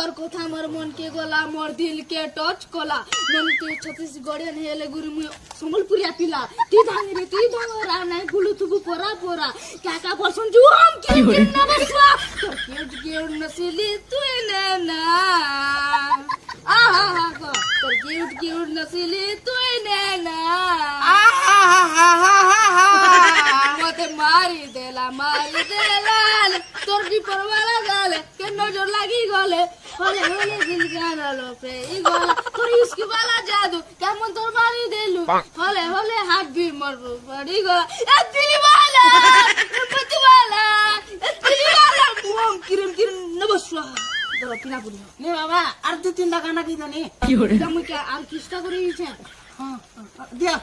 তোর কথা আমার মনকে গলা মোর দিলকে টচ কলা মনকে ছত্তিশগড়িয়ান হেলে গুরি মুই সম্বলপুরিয়া পিলা তুই ভাঙরা নাই ফুলু তুবু পরা পরা কাকা বলছন জুম কি না বসবা তোর কেউ নসিলি তুই না আহা তোর কেউ নসিলি তুই না মতে মারি দেলা তোর বিপরওয়ালা গালে কে নজর লাগি গলে হলে হলে দিল গানালো প্রে ই গলা তোর ইসকি বালা জাদু কেমন তোর বাড়ি দিলু হলে হলে হাত বি মরবো বাড়ি গলা এ দিলি বালা পতি বালা দিলি বালা মুম কিরম নবসা তোর কিনা পুরি নে বাবা আর 2-3 টাকা না কি জানি কি হরে আমি কি আর কিস্তা করে দিছে হ্যাঁ দিয়া